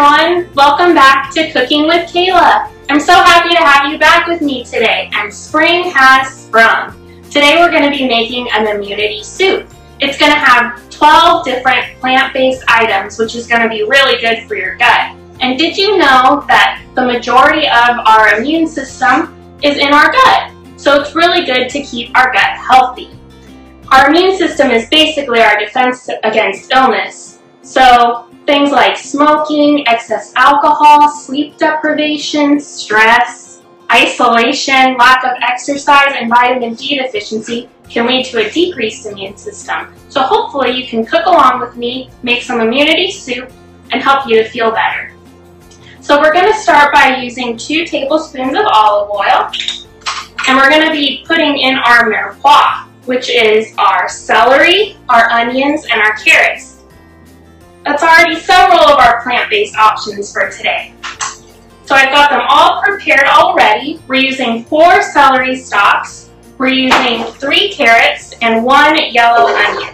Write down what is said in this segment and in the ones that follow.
everyone, welcome back to Cooking with Kayla. I'm so happy to have you back with me today, and spring has sprung. Today we're going to be making an immunity soup. It's going to have 12 different plant-based items, which is going to be really good for your gut. And did you know that the majority of our immune system is in our gut? So it's really good to keep our gut healthy. Our immune system is basically our defense against illness. So things like smoking, excess alcohol, sleep deprivation, stress, isolation, lack of exercise, and vitamin D deficiency can lead to a decreased immune system. So hopefully you can cook along with me, make some immunity soup, and help you to feel better. So we're going to start by using 2 tablespoons of olive oil, and we're going to be putting in our mirepoix, which is our celery, our onions, and our carrots. That's already several of our plant-based options for today. So I've got them all prepared already. We're using 4 celery stalks, we're using 3 carrots, and 1 yellow onion.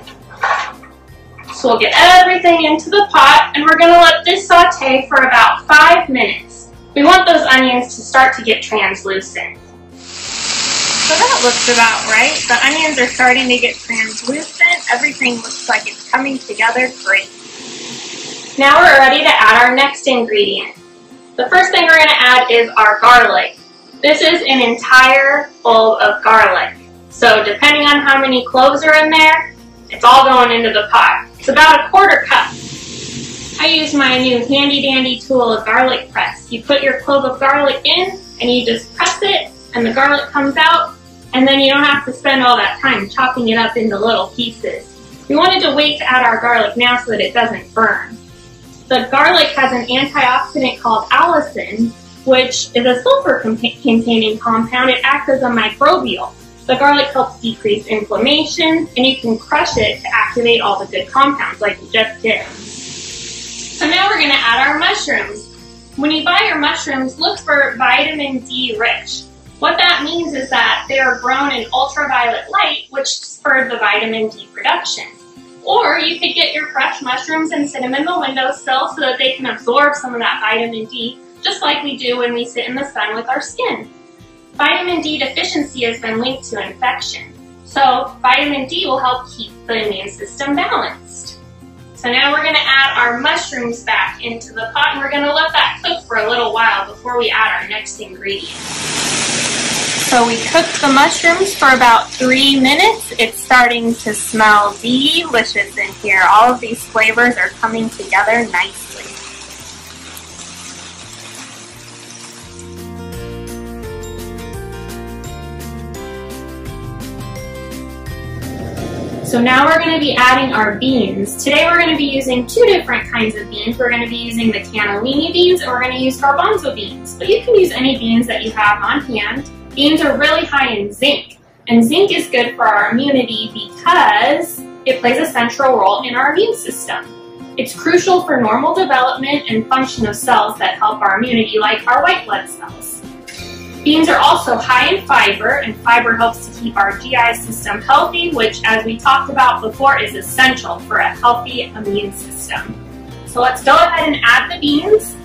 So we'll get everything into the pot, and we're going to let this saute for about 5 minutes. We want those onions to start to get translucent. So that looks about right. The onions are starting to get translucent. Everything looks like it's coming together great. Now we're ready to add our next ingredient. The first thing we're going to add is our garlic. This is an entire bulb of garlic. So depending on how many cloves are in there, it's all going into the pot. It's about 1/4 cup. I use my new handy dandy tool, a garlic press. You put your clove of garlic in and you just press it and the garlic comes out, and then you don't have to spend all that time chopping it up into little pieces. We wanted to wait to add our garlic now so that it doesn't burn. The garlic has an antioxidant called allicin, which is a sulfur-containing compound. It acts as a microbial. The garlic helps decrease inflammation, and you can crush it to activate all the good compounds like you just did. So now we're going to add our mushrooms. When you buy your mushrooms, look for vitamin D rich. What that means is that they are grown in ultraviolet light, which spurs the vitamin D production. Or you could get your fresh mushrooms and sit them in the windowsill so that they can absorb some of that vitamin D, just like we do when we sit in the sun with our skin. Vitamin D deficiency has been linked to infection. So vitamin D will help keep the immune system balanced. So now we're going to add our mushrooms back into the pot, and we're going to let that cook for a little while before we add our next ingredient. So we cooked the mushrooms for about 3 minutes. It's starting to smell delicious in here. All of these flavors are coming together nicely. So now we're going to be adding our beans. Today we're going to be using 2 different kinds of beans. We're going to be using the cannellini beans, and we're going to use garbanzo beans. But you can use any beans that you have on hand. Beans are really high in zinc, and zinc is good for our immunity because it plays a central role in our immune system. It's crucial for normal development and function of cells that help our immunity, like our white blood cells. Beans are also high in fiber, and fiber helps to keep our GI system healthy, which, as we talked about before, is essential for a healthy immune system. So let's go ahead and add the beans.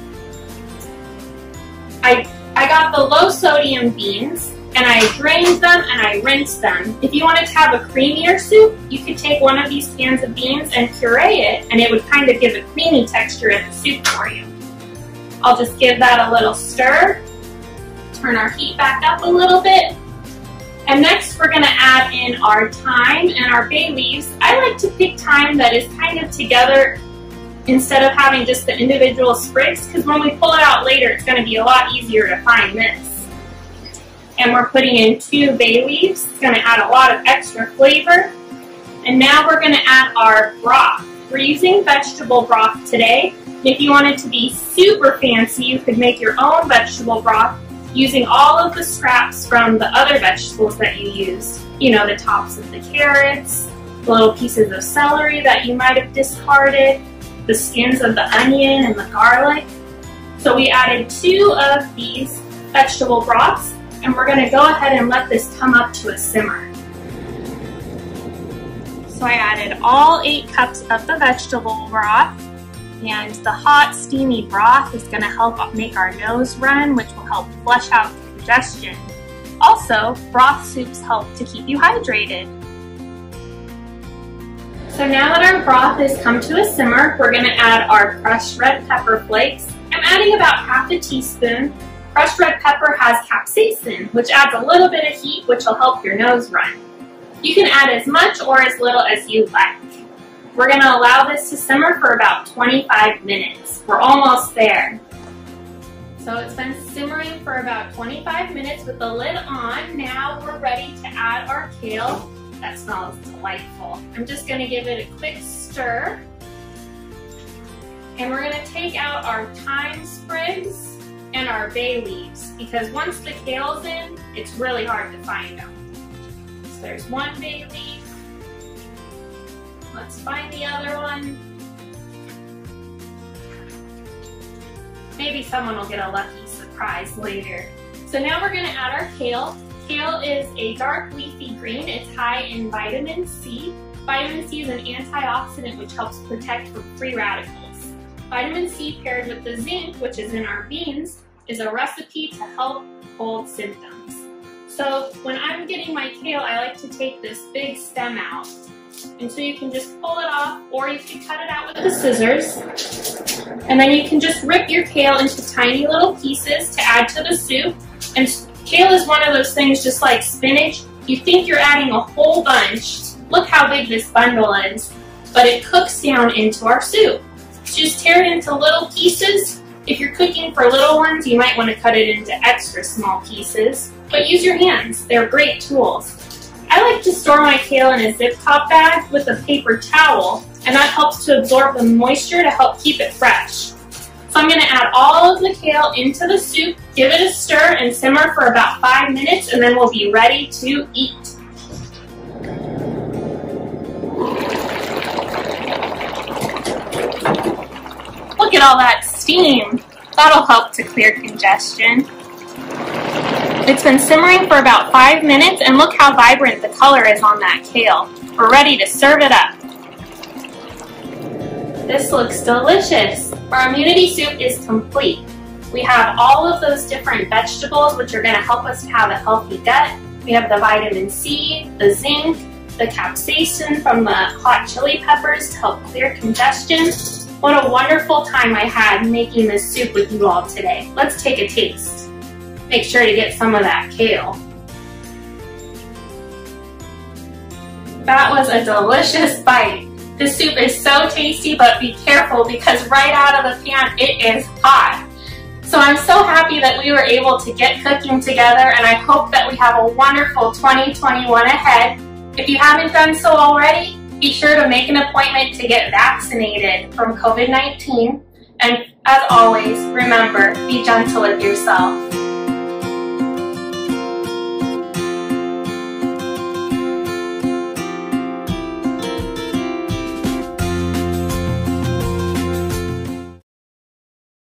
I got the low sodium beans, and I drained them and I rinsed them. If you wanted to have a creamier soup, you could take one of these cans of beans and puree it, and it would kind of give a creamy texture in the soup for you. I'll just give that a little stir, turn our heat back up a little bit, and next we're going to add in our thyme and our bay leaves. I like to pick thyme that is kind of together instead of having just the individual sprigs, because when we pull it out later, it's going to be a lot easier to find this. And we're putting in 2 bay leaves. It's going to add a lot of extra flavor. And now we're going to add our broth. We're using vegetable broth today. If you wanted to be super fancy, you could make your own vegetable broth using all of the scraps from the other vegetables that you use. You know, the tops of the carrots, the little pieces of celery that you might have discarded, the skins of the onion and the garlic. So we added 2 of these vegetable broths, and we're going to go ahead and let this come up to a simmer. So I added all 8 cups of the vegetable broth, And the hot, steamy broth is going to help make our nose run, which will help flush out congestion. Also, broth soups help to keep you hydrated. So now that our broth has come to a simmer, we're going to add our crushed red pepper flakes. I'm adding about half a teaspoon. Crushed red pepper has capsaicin, which adds a little bit of heat, which will help your nose run. You can add as much or as little as you like. We're going to allow this to simmer for about 25 minutes. We're almost there. So it's been simmering for about 25 minutes with the lid on. Now we're ready to add our kale. That smells delightful. I'm just going to give it a quick stir. And we're going to take out our thyme sprigs and our bay leaves, because once the kale's in, it's really hard to find them. So there's one bay leaf. Let's find the other one. Maybe someone will get a lucky surprise later. So now we're going to add our kale. Kale is a dark leafy green. It's high in vitamin C. Vitamin C is an antioxidant which helps protect from free radicals. Vitamin C paired with the zinc, which is in our beans, is a recipe to help cold symptoms. So when I'm getting my kale, I like to take this big stem out. And so you can just pull it off, or you can cut it out with the scissors. And then you can just rip your kale into tiny little pieces to add to the soup. And kale is one of those things, just like spinach. You think you're adding a whole bunch. Look how big this bundle is. But it cooks down into our soup. Just tear it into little pieces. If you're cooking for little ones, you might want to cut it into extra small pieces. But use your hands. They're great tools. I like to store my kale in a Zip-Top bag with a paper towel, and that helps to absorb the moisture to help keep it fresh. So I'm going to add all of the kale into the soup, give it a stir, and simmer for about 5 minutes, and then we'll be ready to eat. Look at all that steam. That'll help to clear congestion. It's been simmering for about 5 minutes, and look how vibrant the color is on that kale. We're ready to serve it up. This looks delicious. Our immunity soup is complete. We have all of those different vegetables which are going to help us to have a healthy gut. We have the vitamin C, the zinc, the capsaicin from the hot chili peppers to help clear congestion. What a wonderful time I had making this soup with you all today. Let's take a taste. Make sure to get some of that kale. That was a delicious bite. This soup is so tasty, but be careful because right out of the pan it is hot. So I'm so happy that we were able to get cooking together, and I hope that we have a wonderful 2021 ahead. If you haven't done so already, be sure to make an appointment to get vaccinated from COVID-19. And as always, remember, be gentle with yourself.